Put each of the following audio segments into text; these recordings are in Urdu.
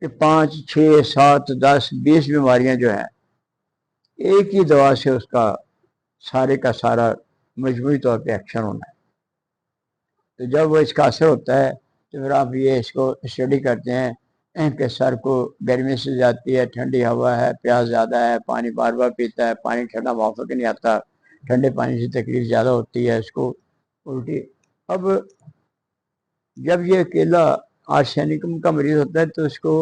کہ 5 6 7 10 20 بیماریاں جو ہیں ایک ہی دوا سے اس کا سارے کا سارا مجموعی طور پہ ایکشن ہونا ہے. تو جب وہ اس کا اثر ہوتا ہے تو پھر آپ یہ اس کو اسٹڈی کرتے ہیں کہ سر کو گرمی سے جاتی ہے، ٹھنڈی ہوا ہے، پیاس زیادہ ہے، پانی بار بار پیتا ہے، پانی ٹھنڈا موافق نہیں آتا، ٹھنڈے پانی سے تکلیف زیادہ ہوتی ہے اس کو الٹی. اب جب یہ اکیلا آرسینکم کا مریض ہوتا ہے تو اس کو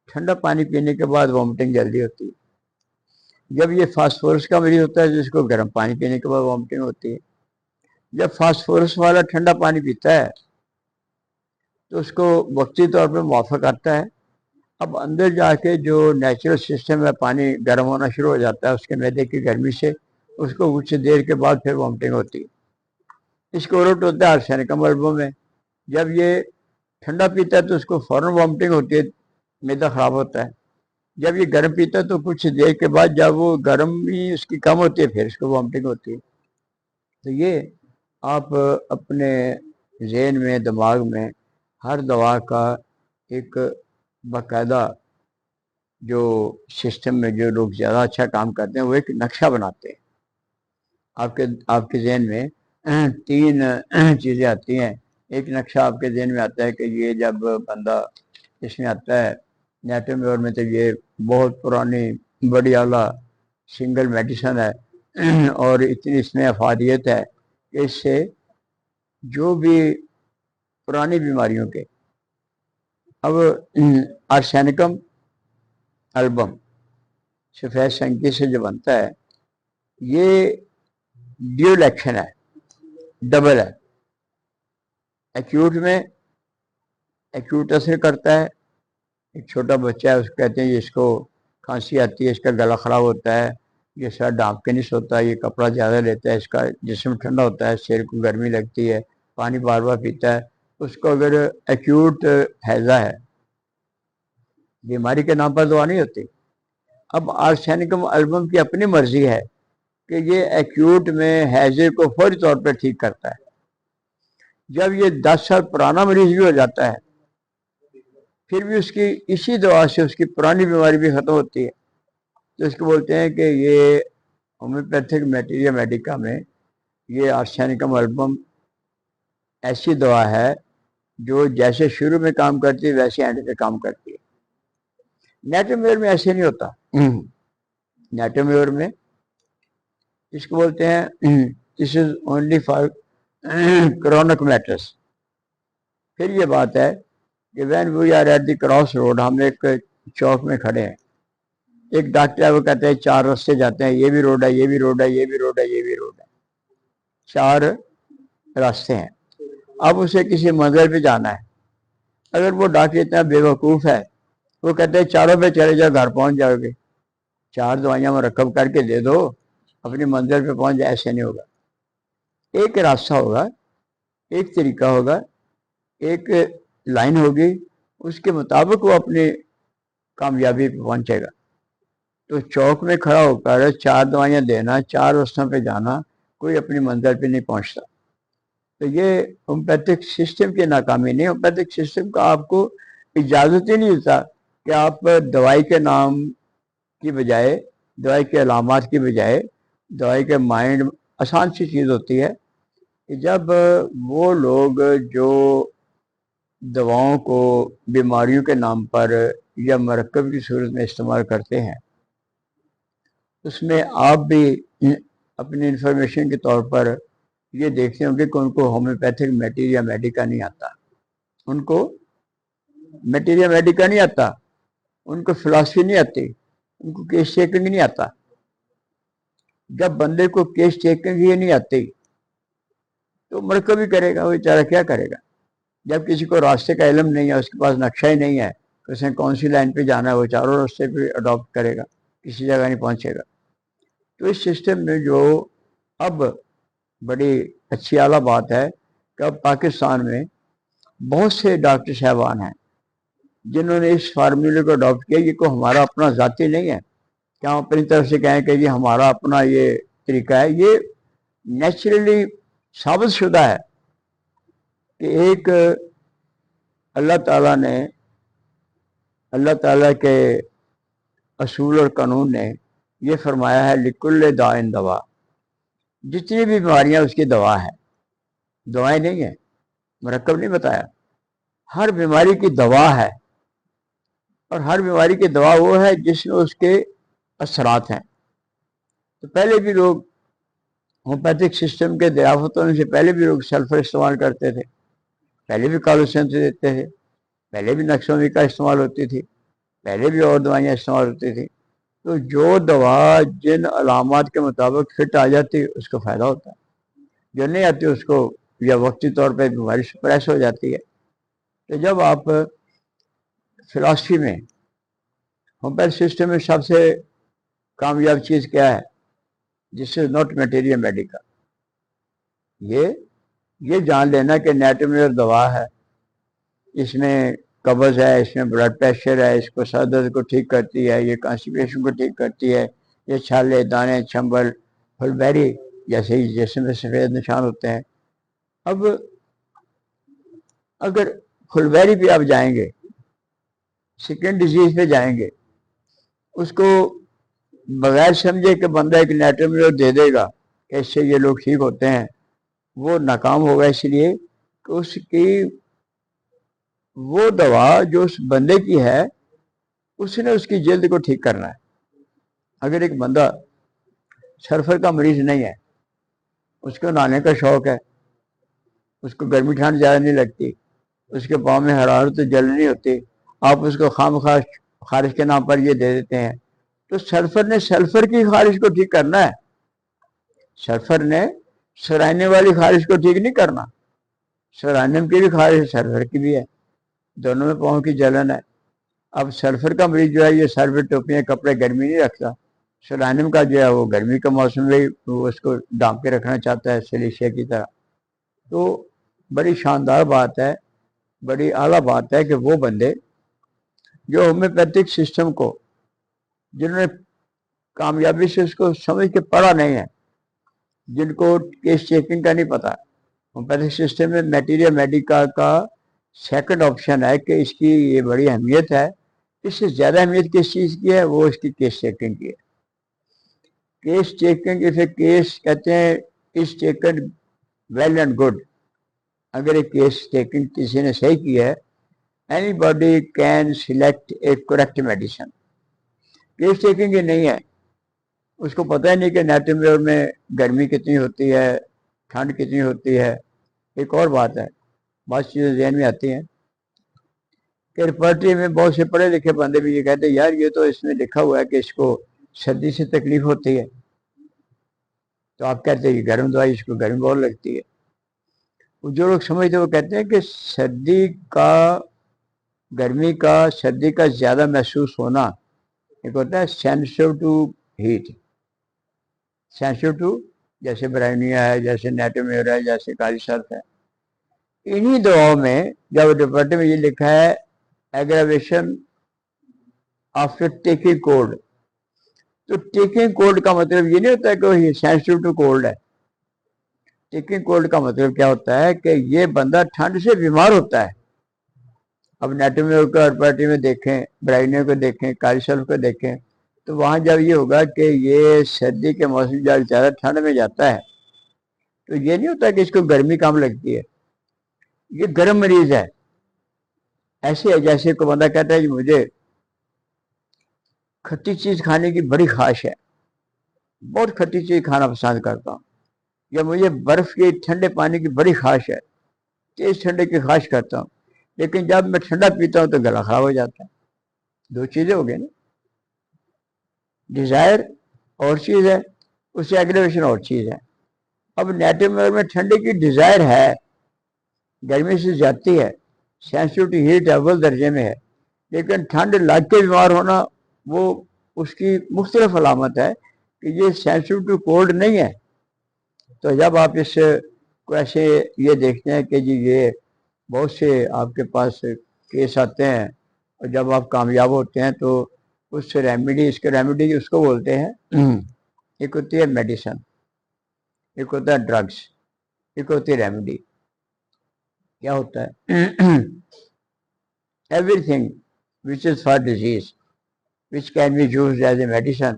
ٹھنڈا پانی پینے کے بعد وامٹنگ جلدی ہوتی ہے. جب یہ فاسفورس کا مریض ہوتا ہے تو اس کو گرم پانی پینے کے بعد وامٹنگ ہوتی ہے. جب فاسفورس والا ٹھنڈا پانی پیتا ہے تو اس کو وقتی طور پہ موافق آتا ہے. اب اندر جا کے جو نیچرل سسٹم ہے پانی گرم ہونا شروع ہو جاتا ہے اس کے معدے کی گرمی سے، اس کو کچھ دیر کے بعد پھر وامٹنگ ہوتی ہے. اس کو روٹ ہوتا ہے آرسینکم البم میں. جب یہ ٹھنڈا پیتا ہے تو اس کو فوراً وامٹنگ ہوتی ہے، معدہ خراب ہوتا ہے. جب یہ گرم پیتا ہے تو کچھ دیر کے بعد جب وہ گرمی اس کی کم ہوتی ہے پھر اس کو وامٹنگ ہوتی ہے. تو یہ آپ اپنے ذہن میں، دماغ میں ہر دوا کا ایک باقاعدہ جو سسٹم میں جو لوگ زیادہ اچھا کام کرتے ہیں وہ ایک نقشہ بناتے ہیں. آپ کے ذہن میں 3 چیزیں آتی ہیں. ایک نقشہ آپ کے ذہن میں آتا ہے کہ یہ جب بندہ اس میں آتا ہے نیٹومیور میں تو یہ بہت پرانی بڑی اعلیٰ سنگل میڈیسن ہے اور اتنی اس میں افادیت ہے کہ اس سے جو بھی پرانی بیماریوں کے. اب آرسینکم البم سفید سنکی سے جو بنتا ہے یہ ڈیول ایکشن ہے، ڈبل ہے. ایکیوٹ میں ایکیوٹ اثر کرتا ہے. ایک چھوٹا بچہ ہے اس کو کہتے ہیں اس کو کھانسی آتی ہے، اس کا گلا خراب ہوتا ہے، یہ سر ڈانپ کے نہیں سوتا، یہ کپڑا زیادہ لیتا ہے، اس کا جسم ٹھنڈا ہوتا ہے، سر کو گرمی لگتی ہے، پانی بار بار پیتا ہے. اس کو اگر ایکیوٹ ہیضہ ہے، بیماری کے نام پر دوا نہیں ہوتی. اب آرسینکم البم کی اپنی مرضی ہے کہ یہ ایکیوٹ میں ہیضے کو فوری طور پر ٹھیک کرتا ہے. جب یہ 10 سال پرانا مریض بھی ہو جاتا ہے پھر بھی اس کی اسی دوا سے اس کی پرانی بیماری بھی ختم ہوتی ہے. تو اس کو بولتے ہیں کہ یہ ہومیوپیتھک میٹیریا میڈیکا میں یہ آرسینکم البم ایسی دوا ہے جو جیسے شروع میں کام کرتی ہے ویسے اینڈ پہ کام کرتی ہے. نیٹومیور میں ایسے نہیں ہوتا. نیٹومیور میں اس کو بولتے ہیں this is only for chronic matters. پھر یہ بات ہے کہ when we are at the cross road, ہم ایک چوک میں کھڑے ہیں، ایک ڈاکٹر ہے وہ کہتے ہیں 4 راستے جاتے ہیں، یہ بھی روڈ ہے، یہ بھی روڈ ہے، یہ بھی روڈ ہے، یہ بھی روڈ ہے، 4 راستے ہیں. اب اسے کسی منزل پہ جانا ہے. اگر وہ ڈاکٹر اتنا بے وقوف ہے وہ کہتے ہیں چاروں پہ چلے جاؤ، گھر پہنچ جاؤ گے، 4 دوائیاں مرکب کر کے دے دو، اپنی منزل پہ پہنچ جائے. ایسے نہیں ہوگا. ایک راستہ ہوگا، ایک طریقہ ہوگا، ایک لائن ہوگی، اس کے مطابق وہ اپنی کامیابی پہ پہنچے گا. تو چوک میں کھڑا ہو کر 4 دوائیاں دینا، 4 راستوں پہ جانا، کوئی اپنی منزل پہ نہیں پہنچتا. تو یہ ہومیوپیتھک سسٹم کی ناکامی نہیں. ہومیوپیتھک سسٹم کا آپ کو اجازت ہی نہیں دیتا کہ آپ دوائی کے نام کی بجائے، دوائی کے علامات کی بجائے دوائی کے مائنڈ. آسان سی چیز ہوتی ہے کہ جب وہ لوگ جو دواؤں کو بیماریوں کے نام پر یا مرکب کی صورت میں استعمال کرتے ہیں اس میں آپ بھی اپنی انفارمیشن کے طور پر یہ دیکھتے ہوں گے کہ ان کو ہومیوپیتھک میٹیریا میڈیکا نہیں آتا، ان کو میٹیریا میڈیکا نہیں آتا، ان کو فلاسفی نہیں آتی، ان کو کیس چیکنگ نہیں آتا. جب بندے کو کیس چیکنگ ہی نہیں آتی تو مرکب ہی کرے گا، وہ بیچارہ کیا کرے گا. جب کسی کو راستے کا علم نہیں ہے، اس کے پاس نقشہ ہی نہیں ہے، اس نے کون سی لائن پہ جانا ہے، وہ چاروں راستے پہ اڈاپٹ کرے گا، کسی جگہ نہیں پہنچے گا. تو اس سسٹم میں جو اب بڑی اچھی اعلیٰ بات ہے کہ اب پاکستان میں بہت سے ڈاکٹر صاحبان ہیں جنہوں نے اس فارمولے کو اڈاپٹ کیا. یہ کو ہمارا اپنا ذاتی نہیں ہے کہ ہم اپنی طرف سے کہیں کہ یہ ہمارا اپنا یہ طریقہ ہے. یہ نیچرلی ثابت شدہ ہے کہ ایک اللہ تعالیٰ نے اللہ تعالیٰ کے اصول اور قانون نے یہ فرمایا ہے لکل دائن دوا، جتنی بھی بیماریاں اس کی دوا ہے، دوائیں نہیں ہیں، مرکب نہیں بتایا، ہر بیماری کی دوا ہے، اور ہر بیماری کی دوا وہ ہے جس میں اس کے اثرات ہیں۔ تو پہلے بھی لوگ ہومیوپیتھک سسٹم کے دریافت ہونے سے پہلے بھی لوگ سلفر استعمال کرتے تھے، پہلے بھی کالوسن سے دیتے تھے، پہلے بھی نقشومی کا استعمال ہوتی تھی، پہلے بھی اور دوائیاں استعمال ہوتی تھی۔ تو جو دوا جن علامات کے مطابق فٹ آ جاتی اس کو فائدہ ہوتا ہے، جو نہیں آتی اس کو یا وقتی طور پہ بیماری سپریس ہو جاتی ہے۔ تو جب آپ فلاسفی میں ہومیوپیتھ سسٹم میں سب سے کامیاب چیز کیا ہے؟ جس سے ناٹ میٹیریل میڈیکل، یہ جان لینا کہ نیٹومیر دوا ہے، اس میں قبض ہے، اس میں بلڈ پریشر ہے، اس کو سر درد کو ٹھیک کرتی ہے، یہ کانسٹیپیشن کو ٹھیک کرتی ہے، یہ چھالے دانے چنبل پھل بیری جیسے ہی جسم میں سفید نشان ہوتے ہیں۔ اب اگر پھل بیری پہ آپ جائیں گے، سکن ڈیزیز پہ جائیں گے، اس کو بغیر سمجھے کہ بندہ ایک نیٹومیر دے دے گا کہ اس سے یہ لوگ ٹھیک ہوتے ہیں، وہ ناکام ہوگا، اس لیے کہ اس کی وہ دوا جو اس بندے کی ہے اس نے اس کی جلد کو ٹھیک کرنا ہے۔ اگر ایک بندہ سرفر کا مریض نہیں ہے، اس کو نہانے کا شوق ہے، اس کو گرمی ٹھنڈ زیادہ نہیں لگتی، اس کے پاؤں میں حرارت جل نہیں ہوتی، آپ اس کو خام خواہ خارش کے نام پر یہ دے دیتے ہیں، تو سلفر نے سلفر کی خارش کو ٹھیک کرنا ہے، سلفر نے سرائنے والی خارش کو ٹھیک نہیں کرنا۔ سرائنم کی بھی خارش سلفر کی بھی ہے، دونوں میں پاؤں کی جلن ہے۔ اب سلفر کا مریض جو ہے یہ سر پہ ٹوپیاں کپڑے گرمی نہیں رکھتا، سلائنم کا جو ہے وہ گرمی کا موسم میں وہ اس کو ڈانپ کے رکھنا چاہتا ہے سلیشیا کی طرح۔ تو بڑی شاندار بات ہے، بڑی اعلیٰ بات ہے کہ وہ بندے جو ہومیوپیتھک سسٹم کو جنہوں نے کامیابی سے اس کو سمجھ کے پڑھا نہیں ہے، جن کو کیس چیکنگ کا نہیں پتا، ہومیوپیتھک سسٹم میں میٹیریل میڈیکا کا سیکنڈ آپشن ہے کہ اس کی یہ بڑی اہمیت ہے، اس سے زیادہ اہمیت کس چیز کی ہے؟ وہ اس کی کیس چیکنگ کی ہے۔ کیس چیکنگ اسے کیس کہتے ہیں is taken well and good, اگر ایک کیس چیکنگ کسی نے صحیح کی ہے، anybody can select a correct medicine. Case checking یہ نہیں ہے، اس کو پتہ ہی نہیں کہ نیٹومیر میں گرمی کتنی ہوتی ہے، ٹھنڈ کتنی ہوتی ہے۔ ایک اور بات ہے، بعض چیزیں ذہن میں آتی ہیں کہ ریپرٹری میں بہت سے پڑھے لکھے بندے بھی یہ کہتے ہیں یار یہ تو اس میں لکھا ہوا ہے کہ اس کو سردی سے تکلیف ہوتی ہے، تو آپ کہتے ہیں کہ گرم دوائی اس کو گرم بہت لگتی ہے۔ جو لوگ سمجھتے ہیں وہ کہتے ہیں کہ سردی کا گرمی کا سردی کا زیادہ محسوس ہونا ایک ہوتا ہے sensitive to heat, sensitive to جیسے برائنیا ہے، جیسے نیٹومیر ہے، جیسے کالی سرف ہے۔ انہی دواؤں میں جب ڈپارٹمنٹ میں یہ لکھا ہے ایگراویشن آفٹر ٹیکنگ کولڈ، تو ٹیکنگ کولڈ کا مطلب یہ نہیں ہوتا ہے کہ سینسٹیو ٹو کولڈ ہے۔ ٹیکنگ کولڈ کا مطلب کیا ہوتا ہے کہ یہ بندہ ٹھنڈ سے بیمار ہوتا ہے۔ اب نیٹومیر کو ریپرٹری میں دیکھیں، برائنیا کو دیکھیں، کالی سرف کو دیکھیں، تو وہاں جب یہ ہوگا کہ یہ سردی کے موسم جب زیادہ ٹھنڈ میں جاتا ہے تو یہ نہیں ہوتا کہ اس کو گرمی کم لگتی ہے، یہ گرم مریض ہے۔ ایسے ہے جیسے کوئی بندہ کہتا ہے کہ مجھے کھٹی چیز کھانے کی بڑی خواہش ہے، بہت کھٹی چیز کھانا پسند کرتا ہوں، یا مجھے برف کے ٹھنڈے پانی کی بڑی خواہش ہے، تیز ٹھنڈے کی خواہش کرتا ہوں، لیکن جب میں ٹھنڈا پیتا ہوں تو گلا خراب ہو جاتا ہے۔ دو چیزیں ہو گئی نا، ڈیزائر اور چیز ہے، اس سے ایگریویشن اور چیز ہے۔ اب نیٹومیر میں ٹھنڈے کی ڈیزائر ہے، گرمی سے زیادتی ہے، سینسٹیو ہیٹ اول درجے میں ہے، لیکن ٹھنڈ لگ کے بیمار ہونا وہ اس کی مختلف علامت ہے کہ یہ سینسٹیو ٹو کولڈ نہیں ہے۔ تو جب آپ اس کو ایسے یہ دیکھتے ہیں کہ جی یہ بہت سے آپ کے پاس کیس آتے ہیں اور جب آپ کامیاب ہوتے ہیں تو اس سے ریمیڈی، اس کے ریمیڈی اس کو بولتے ہیں، ایک ہوتی ہے میڈیسن، ایک ہوتا ہے ڈرگس، ایک ہوتی ہے ریمیڈی۔ کیا ہوتا ہے؟ Every thing which is for disease, which can be used as a medicine,